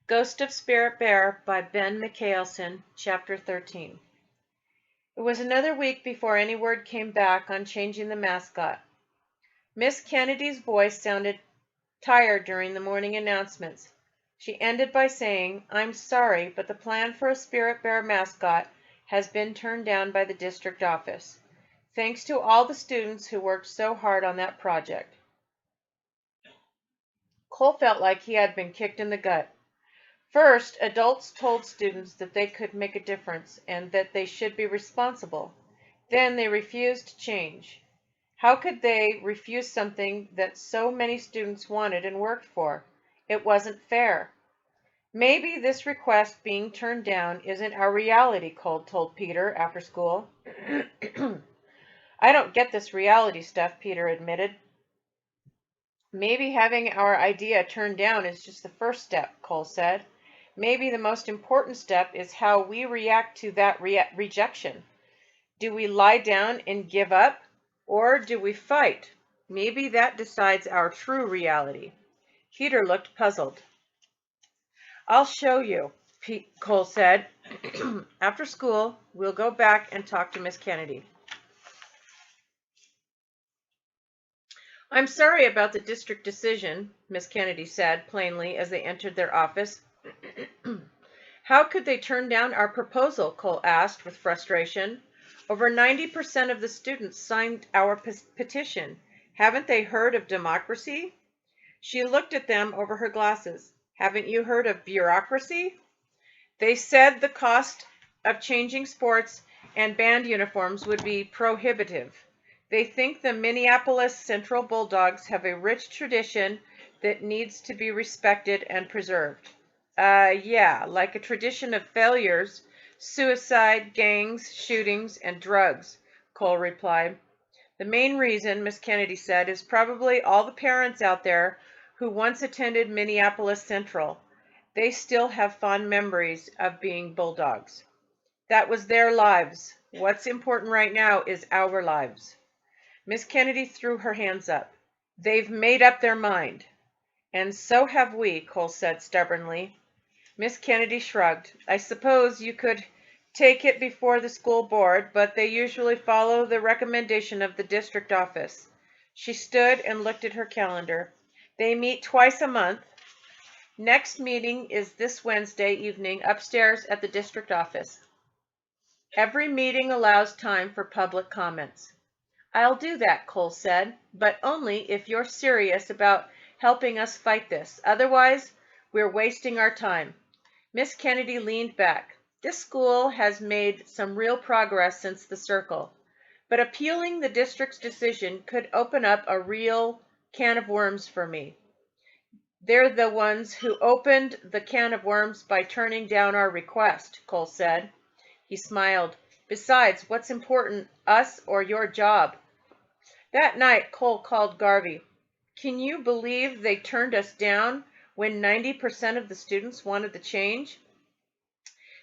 Ghost of Spirit Bear by Ben Mikaelsen, Chapter 13. It was another week before any word came back on changing the mascot. Miss Kennedy's voice sounded tired during the morning announcements. She ended by saying, "I'm sorry, but the plan for a Spirit Bear mascot has been turned down by the district office. Thanks to all the students who worked so hard on that project." Cole felt like he had been kicked in the gut. First, adults told students that they could make a difference and that they should be responsible. Then they refused to change. How could they refuse something that so many students wanted and worked for? It wasn't fair. "Maybe this request being turned down isn't our reality," Cole told Peter after school. "I don't get this reality stuff," Peter admitted. "Maybe having our idea turned down is just the first step," Cole said. "Maybe the most important step is how we react to that rejection. Do we lie down and give up, or do we fight? Maybe that decides our true reality." Peter looked puzzled. "I'll show you," Cole said. "After school, we'll go back and talk to Miss Kennedy." "I'm sorry about the district decision," Miss Kennedy said plainly as they entered their office. "How could they turn down our proposal?" Cole asked with frustration. "Over 90% of the students signed our petition. Haven't they heard of democracy?" She looked at them over her glasses. "Haven't you heard of bureaucracy? They said the cost of changing sports and band uniforms would be prohibitive. They think the Minneapolis Central Bulldogs have a rich tradition that needs to be respected and preserved." Yeah, like a tradition of failures, suicide, gangs, shootings, and drugs," Cole replied. "The main reason," Miss Kennedy said, "is probably all the parents out there who once attended Minneapolis Central. They still have fond memories of being Bulldogs. That was their lives. What's important right now is our lives." Miss Kennedy threw her hands up. "They've made up their mind." "And so have we," Cole said stubbornly. Miss Kennedy shrugged. "I suppose you could take it before the school board, but they usually follow the recommendation of the district office." She stood and looked at her calendar. "They meet twice a month. Next meeting is this Wednesday evening upstairs at the district office. Every meeting allows time for public comments." "I'll do that," Cole said, "but only if you're serious about helping us fight this. Otherwise, we're wasting our time." Miss Kennedy leaned back. "This school has made some real progress since the circle, but appealing the district's decision could open up a real can of worms for me." "They're the ones who opened the can of worms by turning down our request," Cole said. He smiled. "Besides, what's important, us or your job?" That night, Cole called Garvey. "Can you believe they turned us down when 90% of the students wanted the change?"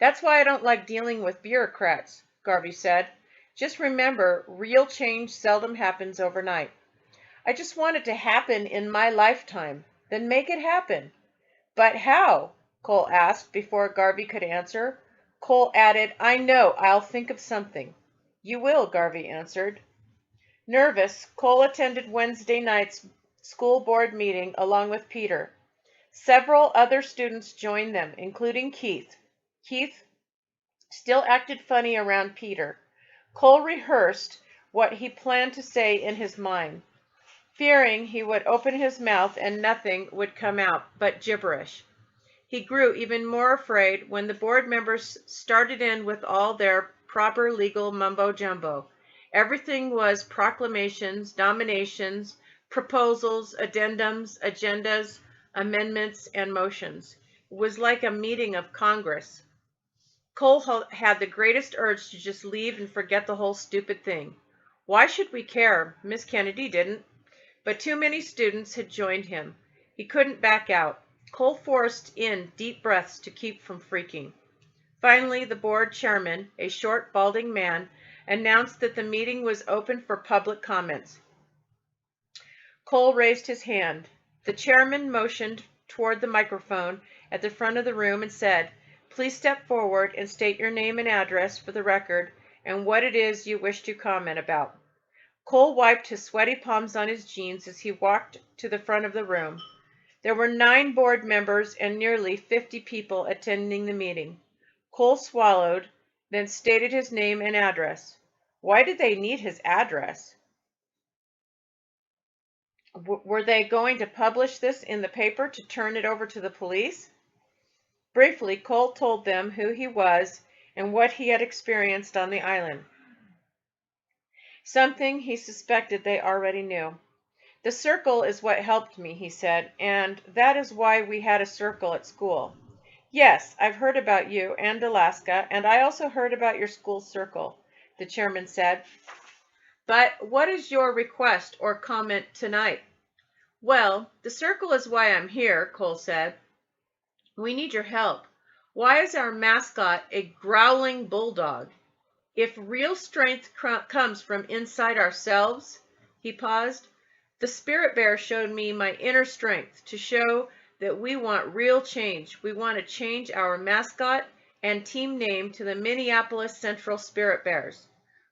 "That's why I don't like dealing with bureaucrats," Garvey said. "Just remember, real change seldom happens overnight." "I just want it to happen in my lifetime." "Then make it happen." "But how?" Cole asked before Garvey could answer. Cole added, "I know, I'll think of something." "You will," Garvey answered. Nervous, Cole attended Wednesday night's school board meeting along with Peter. Several other students joined them, including Keith. Keith still acted funny around Peter. Cole rehearsed what he planned to say in his mind, fearing he would open his mouth and nothing would come out but gibberish. He grew even more afraid when the board members started in with all their proper legal mumbo-jumbo. Everything was proclamations, nominations, proposals, addendums, agendas, amendments, and motions. It was like a meeting of Congress. Cole had the greatest urge to just leave and forget the whole stupid thing. Why should we care? Miss Kennedy didn't. But too many students had joined him. He couldn't back out. Cole forced in deep breaths to keep from freaking. Finally, the board chairman, a short, balding man, announced that the meeting was open for public comments. Cole raised his hand. The chairman motioned toward the microphone at the front of the room and said, "Please step forward and state your name and address for the record and what it is you wish to comment about." Cole wiped his sweaty palms on his jeans as he walked to the front of the room. There were 9 board members and nearly 50 people attending the meeting. Cole swallowed, then stated his name and address. Why did they need his address? Were they going to publish this in the paper to turn it over to the police? Briefly, Cole told them who he was and what he had experienced on the island. Something he suspected they already knew. "The circle is what helped me," he said, "and that is why we had a circle at school." "Yes, I've heard about you and Alaska, and I also heard about your school circle," the chairman said. "But what is your request or comment tonight?" "Well, the circle is why I'm here," Cole said. "We need your help. Why is our mascot a growling bulldog? If real strength comes from inside ourselves," he paused, "the spirit bear showed me my inner strength to show that we want real change. We want to change our mascot and team name to the Minneapolis Central Spirit Bears."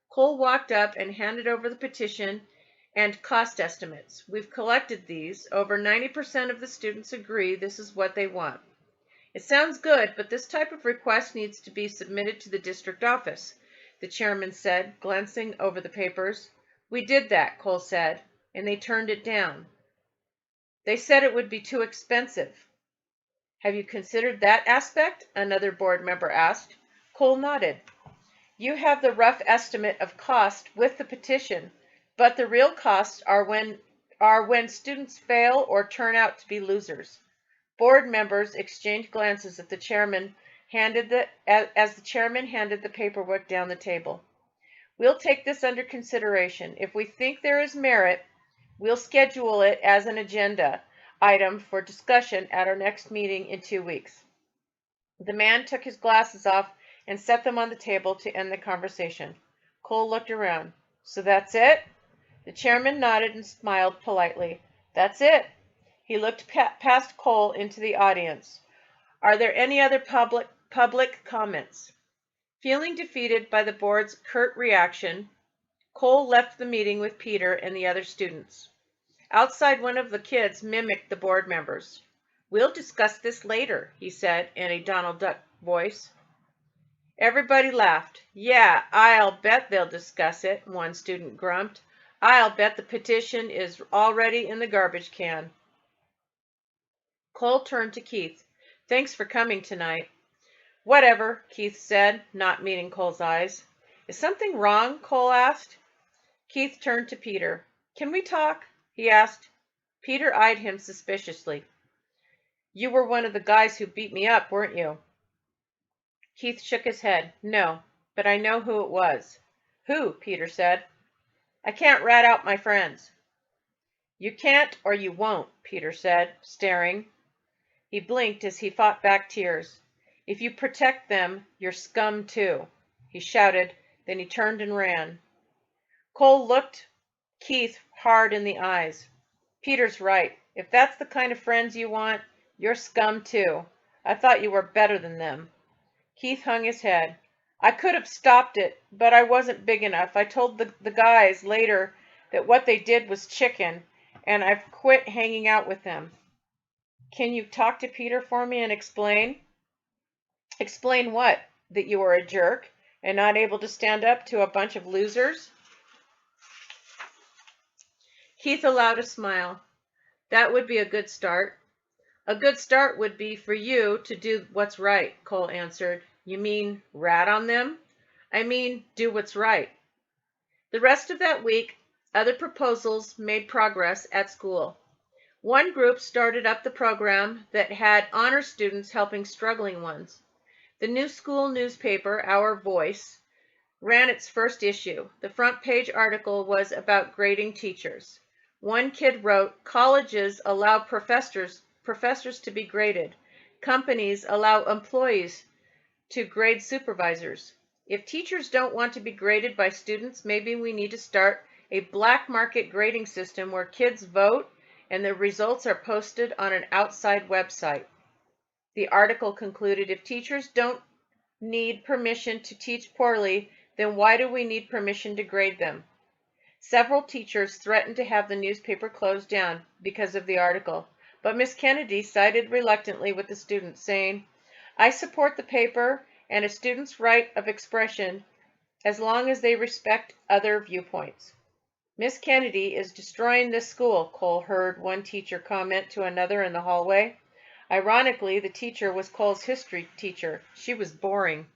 Cole walked up and handed over the petition and cost estimates. "We've collected these. Over 90% of the students agree this is what they want." "It sounds good, but this type of request needs to be submitted to the district office," the chairman said, glancing over the papers. "We did that," Cole said, "and they turned it down. They said it would be too expensive." "Have you considered that aspect?" another board member asked. Cole nodded. "You have the rough estimate of cost with the petition, but the real costs are when students fail or turn out to be losers." Board members exchanged glances at the chairman as the chairman handed the paperwork down the table. "We'll take this under consideration. If we think there is merit, we'll schedule it as an agenda item for discussion at our next meeting in 2 weeks." The man took his glasses off and set them on the table to end the conversation. Cole looked around. "So that's it?" The chairman nodded and smiled politely. "That's it." He looked past Cole into the audience. "Are there any other public comments?" Feeling defeated by the board's curt reaction, Cole left the meeting with Peter and the other students. Outside, one of the kids mimicked the board members. "We'll discuss this later," he said in a Donald Duck voice. Everybody laughed. "Yeah, I'll bet they'll discuss it," one student grumped. "I'll bet the petition is already in the garbage can." Cole turned to Keith. "Thanks for coming tonight." "Whatever," Keith said, not meeting Cole's eyes. "Is something wrong?" Cole asked. Keith turned to Peter. "Can we talk?" he asked. Peter eyed him suspiciously. "You were one of the guys who beat me up, weren't you?" Keith shook his head. "No, but I know who it was." "Who?" Peter said. "I can't rat out my friends." "You can't or you won't," Peter said, staring. He blinked as he fought back tears. "If you protect them, you're scum too," he shouted, then he turned and ran. Cole looked Keith hard in the eyes. "Peter's right. If that's the kind of friends you want, you're scum too. I thought you were better than them." Keith hung his head. "I could have stopped it, but I wasn't big enough. I told the guys later that what they did was chicken, and I've quit hanging out with them." "Can you talk to Peter for me and explain?" "Explain what? That you were a jerk and not able to stand up to a bunch of losers?" Keith allowed a smile. "That would be a good start." "A good start would be for you to do what's right," Cole answered. "You mean rat on them?" "I mean do what's right." The rest of that week, other proposals made progress at school. One group started up the program that had honor students helping struggling ones. The new school newspaper, Our Voice, ran its first issue. The front page article was about grading teachers. One kid wrote, "Colleges allow professors to be graded. Companies allow employees to grade supervisors. If teachers don't want to be graded by students, maybe we need to start a black market grading system where kids vote and the results are posted on an outside website. The article concluded, if teachers don't need permission to teach poorly, then why do we need permission to grade them? Several teachers threatened to have the newspaper closed down because of the article, but Miss Kennedy sided reluctantly with the students, saying, I support the paper and a student's right of expression as long as they respect other viewpoints. Miss Kennedy is destroying this school, Cole heard one teacher comment to another in the hallway. Ironically, the teacher was Cole's history teacher. She was boring.